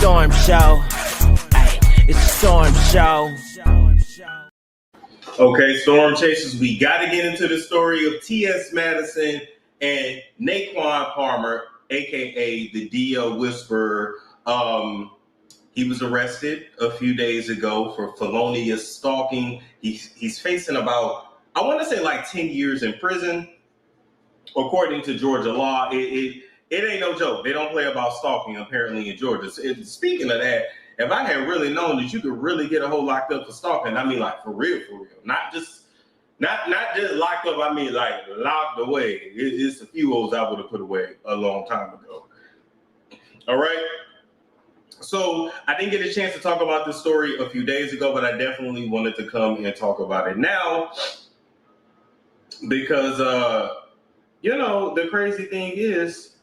Storm Show. Ay, it's a Storm Show. Okay, Storm Chasers, we got to get into the story of T.S. Madison and Naquan Palmer, a.k.a. the DL Whisperer. He was arrested a few days ago for felonious stalking. He's facing about, I want to say like 10 years in prison. According to Georgia law, it ain't no joke. They don't play about stalking apparently in Georgia. So speaking of that, if I had really known that you could really get a whole locked up for stalking, I mean like for real, not just locked up. I mean like locked away. It's a few O's I would have put away a long time ago. All right. So I didn't get a chance to talk about this story a few days ago, but I definitely wanted to come and talk about it now because, the crazy thing is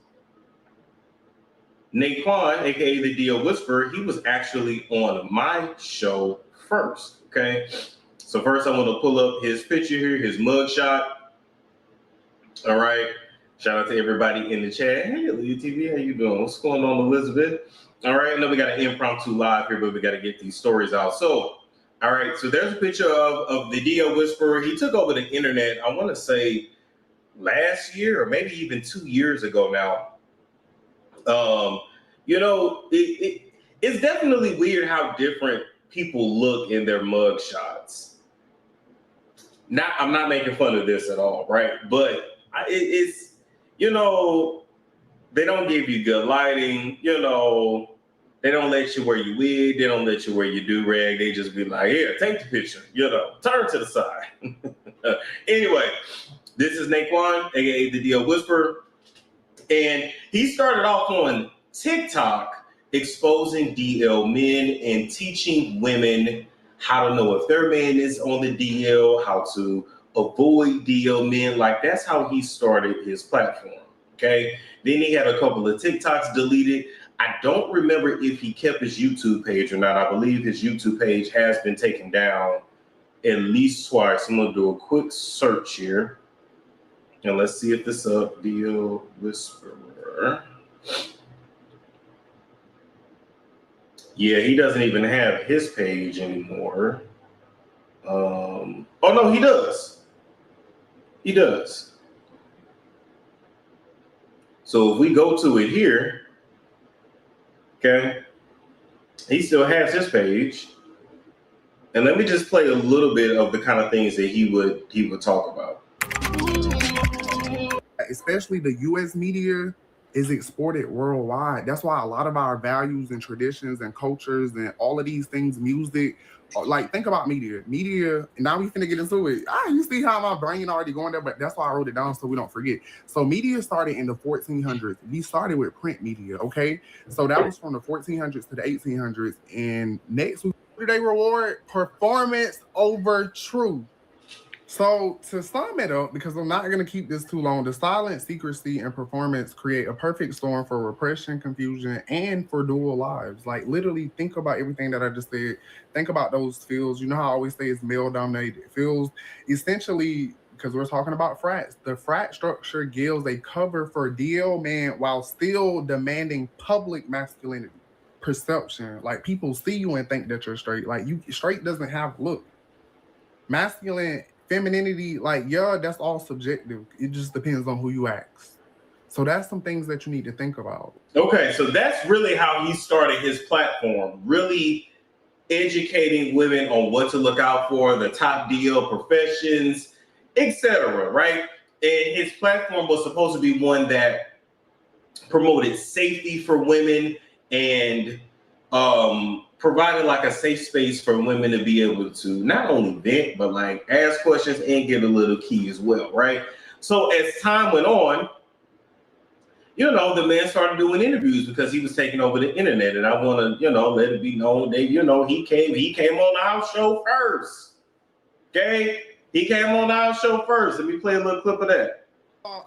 Naquan, aka the DL Whisperer, he was actually on my show first. Okay. So first I want to pull up his picture here, his mugshot. All right. Shout out to everybody in the chat. Hey, Leah TV, how you doing? What's going on, Elizabeth? All right, I know we got an impromptu live here, but we got to get these stories out. So, all right, so there's a picture of the DL Whisperer. He took over the internet, I want to say last year or maybe even 2 years ago now. It's definitely weird how different people look in their mug shots. I'm not making fun of this at all, right? But it's they don't give you good lighting, they don't let you wear your wig, they don't let you wear your do-rag, they just be like, here, take the picture, turn to the side. Anyway, this is Naquan, aka the DL Whisperer, and he started off on TikTok exposing DL men and teaching women how to know if their man is on the DL, how to avoid DL men. Like, that's how he started his platform. Okay. Then he had a couple of TikToks deleted. I don't remember if he kept his YouTube page or not. I believe his YouTube page has been taken down at least twice. I'm going to do a quick search here. And let's see if this is up. DL Whisperer. Yeah, he doesn't even have his page anymore. Oh, no, he does. He does. So if we go to it here, okay, he still has his page. And let me just play a little bit of the kind of things that he would talk about. Especially the U.S. media is exported worldwide. That's why a lot of our values and traditions and cultures and all of these things, music, like think about media. Now we finna get into it. You see how my brain already going there, but that's why I wrote it down so we don't forget. So media started in the 1400s. We started with print media, okay? So that was from the 1400s to the 1800s. And next, what do they reward? Performance over truth. So to sum it up, because I'm not going to keep this too long, the silence, secrecy, and performance create a perfect storm for repression, confusion, and for dual lives. Like literally think about everything that I just said. Think about those fields. You know how I always say it's male-dominated fields. Essentially, because we're talking about frats, the frat structure gives a cover for DL man while still demanding public masculinity. Perception. Like people see you and think that you're straight. Like straight doesn't have look. Masculine femininity, that's all subjective. It just depends on who you ask. So that's some things that you need to think about. Okay, so that's really how he started his platform, really educating women on what to look out for, the top DL professions, etc., right? And his platform was supposed to be one that promoted safety for women and provided like a safe space for women to be able to not only vent, but like ask questions and get a little key as well, right? So as time went on, the man started doing interviews because he was taking over the internet. And I want to, let it be known that, he came on our show first. Okay? He came on our show first. Let me play a little clip of that.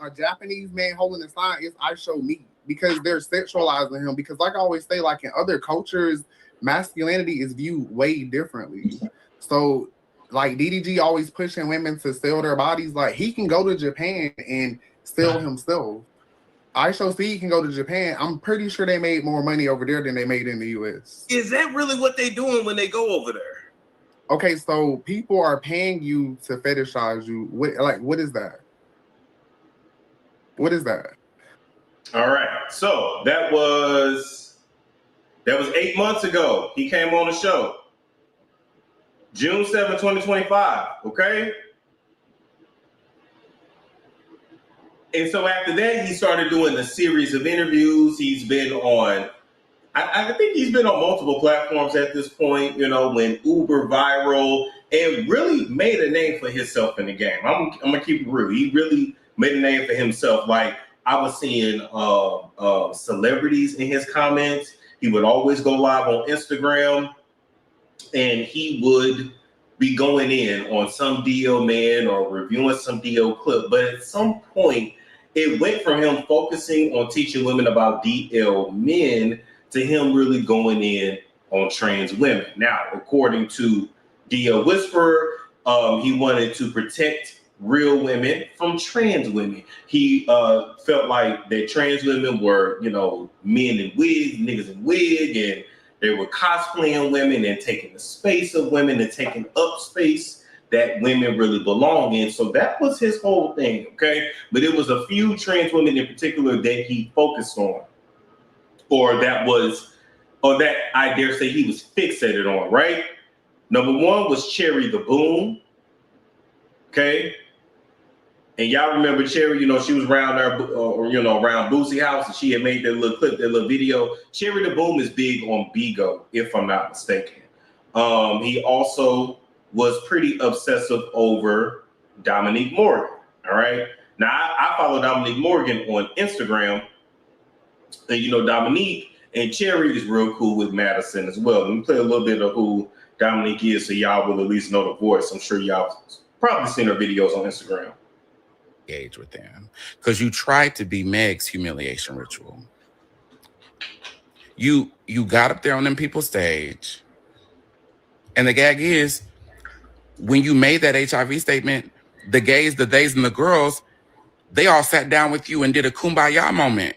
A Japanese man holding a sign is I show me, because they're sexualizing him. Because like I always say, like in other cultures, masculinity is viewed way differently. So like DDG always pushing women to sell their bodies. Like he can go to Japan and sell himself. IShowC can go to Japan. I'm pretty sure they made more money over there than they made in the US. Is that really what they doing when they go over there? Okay, so people are paying you to fetishize you. What is that? What is that? All right. So that was 8 months ago. He came on the show. June 7, 2025. Okay. And so after that, he started doing a series of interviews. He's been on, I think he's been on multiple platforms at this point, went uber viral and really made a name for himself in the game. I'm going to keep it real. He really made a name for himself. Like, I was seeing celebrities in his comments. He would always go live on Instagram, and he would be going in on some DL man or reviewing some DL clip. But at some point, it went from him focusing on teaching women about DL men to him really going in on trans women. Now, according to DL Whisperer, he wanted to protect real women from trans women. He felt like that trans women were, men in wigs, niggas in wig, and they were cosplaying women and taking the space of women and taking up space that women really belong in. So that was his whole thing, okay? But it was a few trans women in particular that he focused on, or that I dare say he was fixated on, right? Number one was Cherry the Boom, okay? And y'all remember Cherry, she was around there, around Boosie House, and she had made that little clip, that little video. Cherry the Boom is big on Bigo, if I'm not mistaken. He also was pretty obsessive over Dominique Morgan, all right? Now, I follow Dominique Morgan on Instagram, and Dominique and Cherry is real cool with Madison as well. Let me play a little bit of who Dominique is so y'all will at least know the voice. I'm sure y'all probably seen her videos on Instagram. Engage with them because you tried to be Meg's humiliation ritual. You got up there on them people's stage, and the gag is when you made that HIV statement, the gays, the theys, and the girls, they all sat down with you and did a kumbaya moment,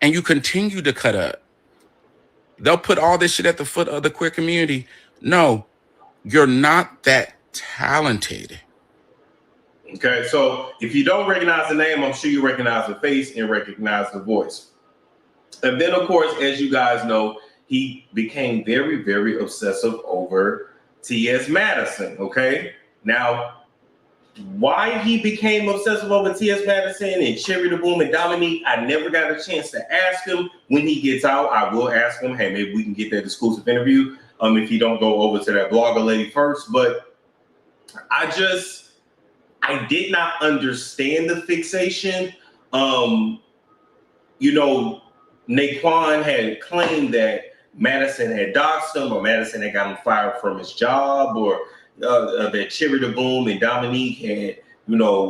and you continue to cut up. They'll put all this shit at the foot of the queer community. No, you're not that talented. Okay, so if you don't recognize the name, I'm sure you recognize the face and recognize the voice. And then, of course, as you guys know, he became very, very obsessive over T.S. Madison, okay? Now, why he became obsessive over T.S. Madison and Cherry the Boom and Dominique, I never got a chance to ask him. When he gets out, I will ask him, hey, maybe we can get that exclusive interview if you don't go over to that blogger lady first. But I did not understand the fixation. Naquan had claimed that Madison had doxed him, or Madison had got him fired from his job, or that Cherry the Boom and Dominique had,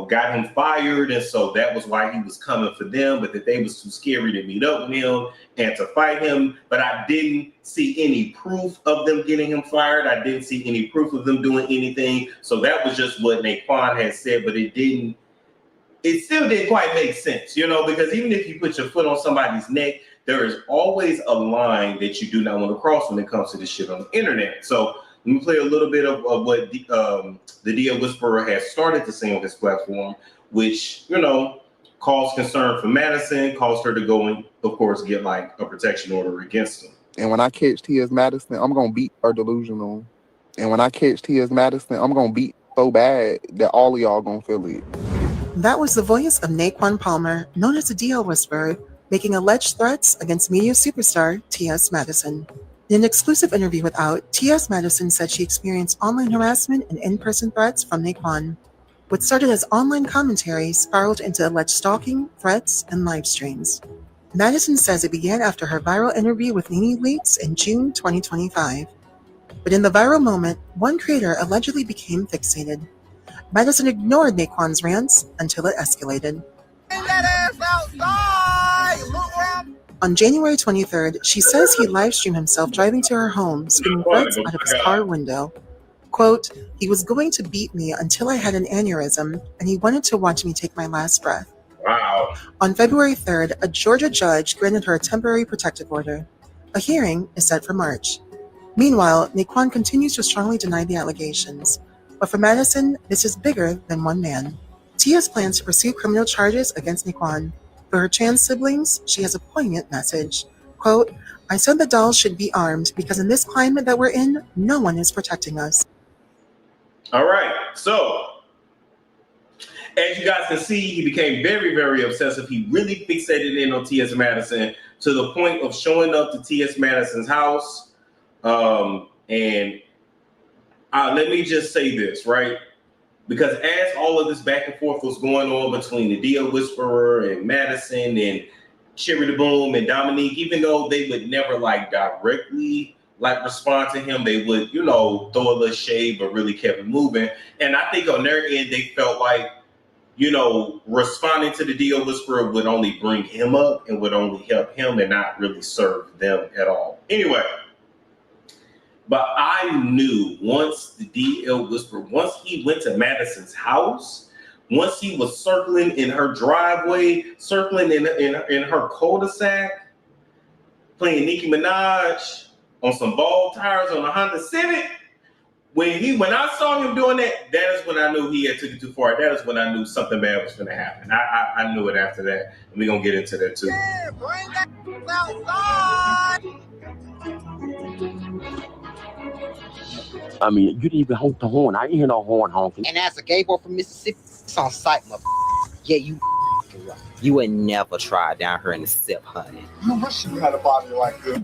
got him fired. And so that was why he was coming for them, but that they was too scary to meet up with him and to fight him. But I didn't see any proof of them getting him fired. I didn't see any proof of them doing anything. So that was just what Naquan had said, but it still didn't quite make sense, because even if you put your foot on somebody's neck, there is always a line that you do not want to cross when it comes to this shit on the internet. So let me play a little bit of what the DL Whisperer has started to say on his platform, which, caused concern for Madison, caused her to go and, of course, get like a protection order against him. And when I catch T.S. Madison, I'm going to beat her delusional. And when I catch T.S. Madison, I'm going to beat so bad that all of y'all going to feel it. That was the voice of Naquan Palmer, known as the DL Whisperer, making alleged threats against media superstar T.S. Madison. In an exclusive interview with Out, T.S. Madison said she experienced online harassment and in-person threats from Naquan. What started as online commentary spiraled into alleged stalking, threats, and live streams. Madison says it began after her viral interview with Nene Leakes in June 2025. But in the viral moment, one creator allegedly became fixated. Madison ignored Naquan's rants until it escalated. On January 23rd, she says he live-streamed himself driving to her home, screaming threats out of his car window. Quote, he was going to beat me until I had an aneurysm, and he wanted to watch me take my last breath. Wow. On February 3rd, a Georgia judge granted her a temporary protective order. A hearing is set for March. Meanwhile, Naquan continues to strongly deny the allegations. But for Madison, this is bigger than one man. Tia's plans to pursue criminal charges against Naquan. For her trans siblings, she has a poignant message. Quote, I said the dolls should be armed because in this climate that we're in, no one is protecting us. All right, so as you guys can see, he became very, very obsessive. He really fixated in on T.S. Madison to the point of showing up to T.S. Madison's house. And let me just say this, right? Because as all of this back and forth was going on between the Dia Whisperer and Madison and Cherry the Boom and Dominique, even though they would never like directly like respond to him, they would, you know, throw a little shade, but really kept it moving. And I think on their end, they felt like, you know, responding to the Dia Whisperer would only bring him up and would only help him and not really serve them at all. Anyway, but I knew once the DL Whisperer, once he went to Madison's house, once he was circling in her driveway, circling in her cul-de-sac, playing Nicki Minaj on some ball tires on a Honda Civic, when I saw him doing that, that is when I knew he had took it too far. That is when I knew something bad was going to happen. I knew it after that. And we're going to get into that too. Yeah, bring that outside. I mean, you didn't even honk the horn. I didn't hear no horn honking. And as a gay boy from Mississippi, it's on sight, motherfucker. Yeah, you right. You would never try down here in the SIP, honey. You wish you had a body like this.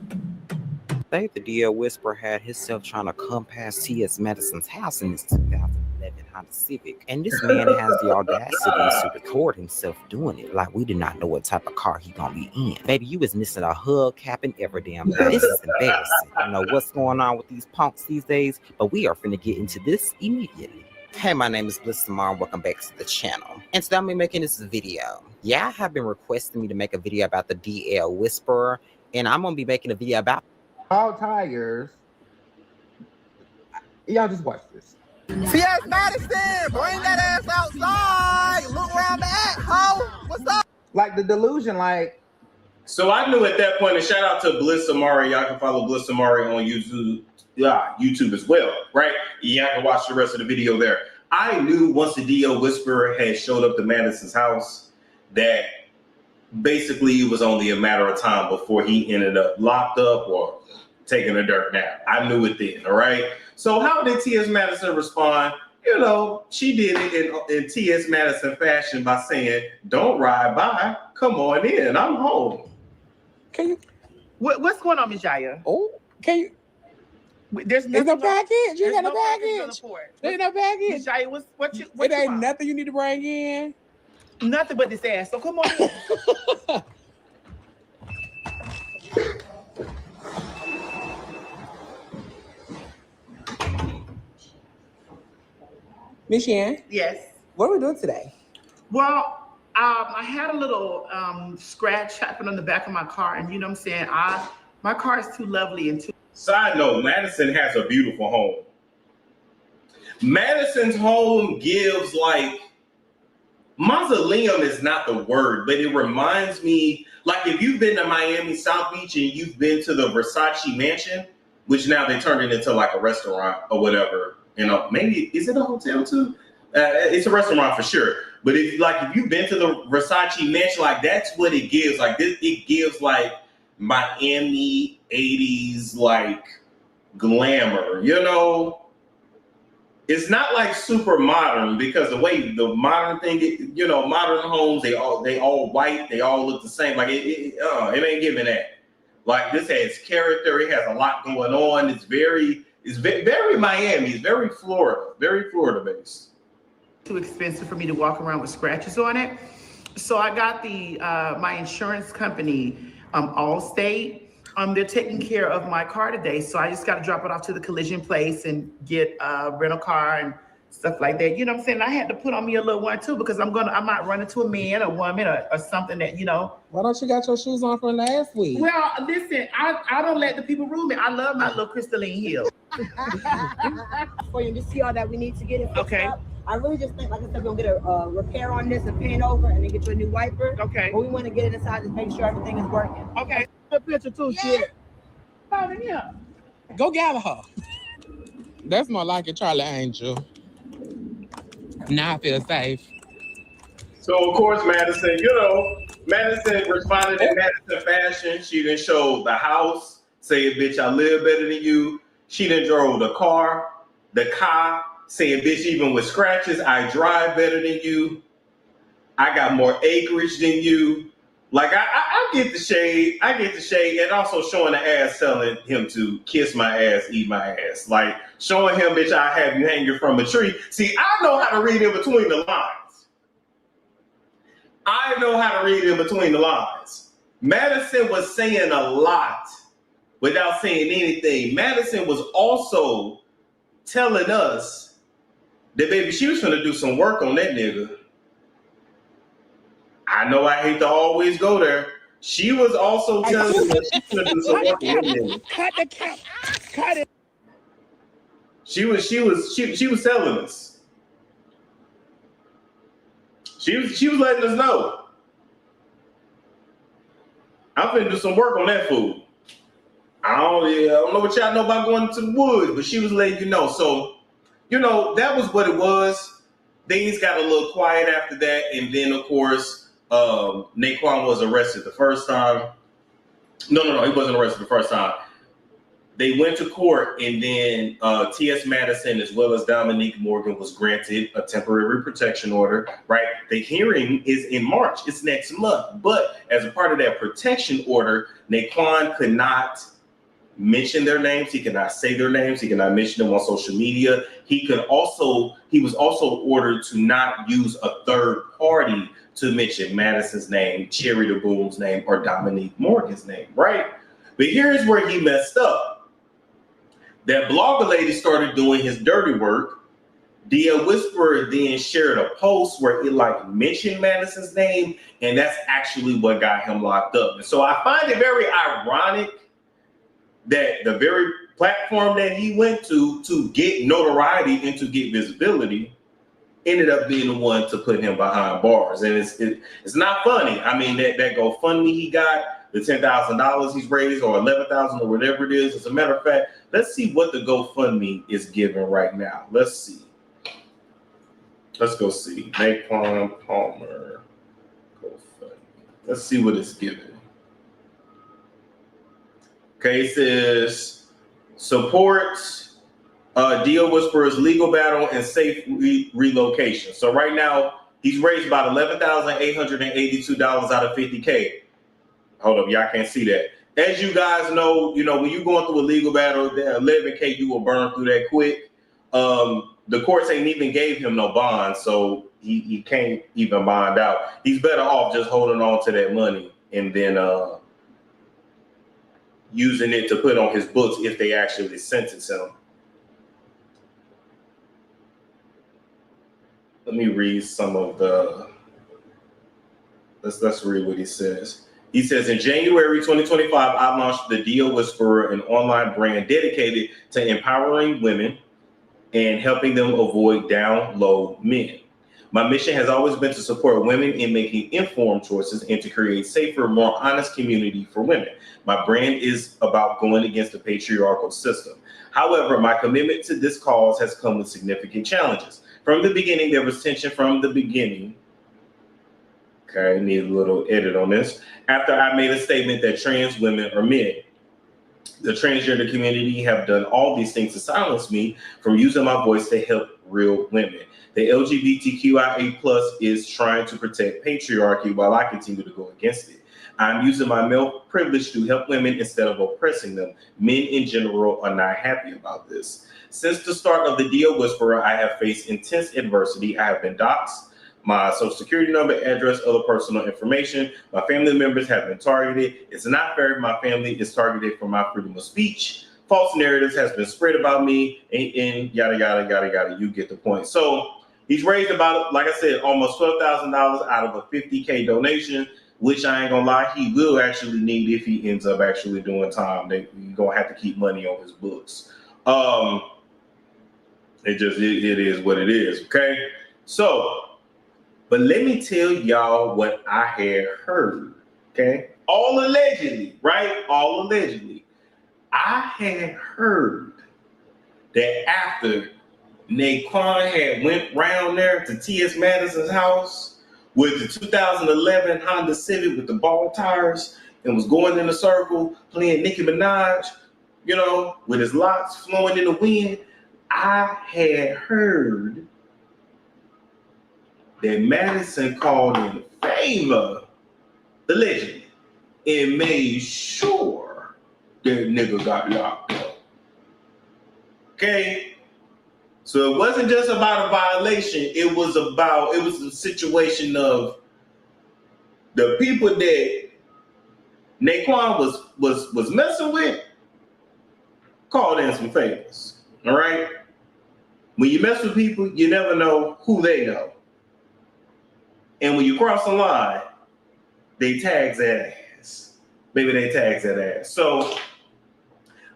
I think the DL Whisperer had himself trying to come past T.S. Madison's house in this 2011 Honda Civic. And this man has the audacity to record himself doing it. Like we did not know what type of car he gonna be in. Baby, you was missing a hug cap and every damn thing. This is embarrassing. I don't know what's going on with these punks these days, but we are finna get into this immediately. Hey, my name is Bliss Samar and welcome back to the channel. And today I'm making this video. Y'all have been requesting me to make a video about the DL Whisperer, and I'm gonna be making a video about all tires. Y'all just watch this. T.S. Madison, bring that ass outside. Look where I'm at, ho. What's up? Like the delusion, like. So I knew at that point, and shout out to Bliss Amari. Y'all can follow Bliss Amari on YouTube, YouTube as well, right? Y'all can watch the rest of the video there. I knew once the DL Whisperer had showed up to Madison's house that basically it was only a matter of time before he ended up locked up or taking a dirt nap. I knew it then, all right? So how did T.S. Madison respond? You know, she did it in T.S. Madison fashion by saying, don't ride by, come on in, I'm home. Can you? What's going on, Ms. Jaya? Oh, can you? There's no package. You got no package. On the porch. There's no package. Ms. Jaya, what it you ain't want? nothing you need to bring in. Nothing but this ass. So come on in. Miss Shan? Yes. What are we doing today? Well, I had a little scratch happen on the back of my car, and you know what I'm saying? My car is too lovely and too. Side note, Madison has a beautiful home. Madison's home gives like, mausoleum is not the word, but it reminds me, like if you've been to Miami South Beach and you've been to the Versace mansion, which now they turned it into like a restaurant or whatever. You know, maybe, is it a hotel too? It's a restaurant for sure. But if you've been to the Versace mansion, like that's what it gives. Like this, it gives like Miami 80s like glamour, you know? It's not like super modern because the way the modern thing, you know, modern homes, they all white, they all look the same. Like it ain't giving that. Like this has character, it has a lot going on. It's very Miami, it's very Florida based. Too expensive for me to walk around with scratches on it. So I got my insurance company, Allstate. They're taking care of my car today, so I just got to drop it off to the collision place and get a rental car and stuff like that. You know what I'm saying? I had to put on me a little one too because I might run into a man, a woman, or something that, you know. Why don't you got your shoes on from last week? Well, listen, I don't let the people rule me. I love my little crystalline heel. For you to see all that we need to get it fixed up. I really just think, like I said, we're gonna get a repair on this and paint over and then get you a new wiper. Okay. But we want to get it inside to make sure everything is working. Okay. A picture too, shit. Yeah. Go gather her. That's more like it, Charlie Angel. Now I feel safe. So of course, Madison, Madison responded in Madison fashion. She didn't show the house, saying, bitch, I live better than you. She didn't drove the car, saying, bitch, even with scratches, I drive better than you. I got more acreage than you. Like, I get the shade. And also showing the ass, telling him to kiss my ass, eat my ass. Like, showing him, bitch, I have you hanging from a tree. See, I know how to read in between the lines. Madison was saying a lot without saying anything. Madison was also telling us that, baby, she was going to do some work on that nigga. I know I hate to always go there. She was also telling us that she's going to do some work on that nigga. Cut the cap. Cut it. She was telling us. She was letting us know. I'm finna do some work on that food. I don't know what y'all know about going to the woods, but she was letting you know. So, that was what it was. Things got a little quiet after that, and then of course, Naquan was arrested the first time. No, he wasn't arrested the first time. They went to court, and then T.S. Madison, as well as Dominique Morgan, was granted a temporary protection order, right? The hearing is in March. It's next month. But as a part of that protection order, Naquan could not mention their names. He could not say their names. He could not mention them on social media. He was also ordered to not use a third party to mention Madison's name, Cherry the Boom's name, or Dominique Morgan's name, right? But here's where he messed up. That blogger lady started doing his dirty work. Dia Whisperer then shared a post where it mentioned Madison's name, and that's actually what got him locked up. And so I find it very ironic that the very platform that he went to get notoriety and to get visibility ended up being the one to put him behind bars. And it's not funny. I mean, that GoFundMe he got, the $10,000 he's raised, or $11,000 or whatever it is. As a matter of fact, let's see what the GoFundMe is giving right now. Let's see. Let's go see. Naquan Palmer GoFundMe. Let's see what it's giving. Okay, it says supports Dia Whisperer's legal battle and safe relocation. So right now, he's raised about $11,882 out of $50K. Hold up, y'all can't see that. As you guys know, when you're going through a legal battle, the $11K, you will burn through that quick. The courts ain't even gave him no bond, so he can't even bond out. He's better off just holding on to that money and then using it to put on his books if they actually sentence him. Let me read some of the. Let's read what he says. He says, in January 2025, I launched the Dia Whisperer, an online brand dedicated to empowering women and helping them avoid down low men. My mission has always been to support women in making informed choices and to create safer, more honest community for women. My brand is about going against the patriarchal system. However, my commitment to this cause has come with significant challenges. From the beginning, there was tension from the beginning. Okay, need a little edit on this. After I made a statement that trans women are men. The transgender community have done all these things to silence me from using my voice to help real women. The LGBTQIA+ is trying to protect patriarchy while I continue to go against it. I'm using my male privilege to help women instead of oppressing them. Men in general are not happy about this. Since the start of the Dia Whisperer, I have faced intense adversity. I have been doxxed. My social security number, address, other personal information. My family members have been targeted. It's not fair. My family is targeted for my freedom of speech. False narratives has been spread about me, and yada, yada, yada, yada. You get the point. So he's raised about, like I said, almost $12,000 out of a $50K donation, which I ain't gonna lie, he will actually need if he ends up actually doing time. You're gonna have to keep money on his books. It is what it is, okay? So, but let me tell y'all what I had heard, okay? All allegedly, right? All allegedly. I had heard that after Naquan had went round there to T.S. Madison's house with the 2011 Honda Civic with the ball tires and was going in a circle playing Nicki Minaj, you know, with his locks flowing in the wind, I had heard that Madison called in favor, allegedly, and made sure that nigga got locked up. Okay? So it wasn't just about a violation, it was a situation of the people that Naquan was messing with called in some favors. All right? When you mess with people, you never know who they know. And when you cross the line, they tags that ass. Maybe they tags that ass. So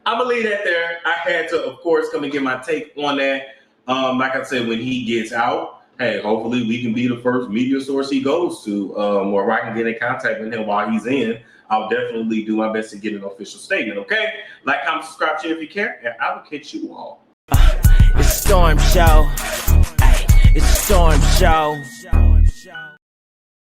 I'm gonna leave that there. I had to, of course, come and get my take on that. Like I said, when he gets out, hey, hopefully we can be the first media source he goes to, where I can get in contact with him while he's in. I'll definitely do my best to get an official statement, okay? Like, comment, subscribe, share if you care, and I will catch you all. It's Storm Show. Ay, it's Storm Show.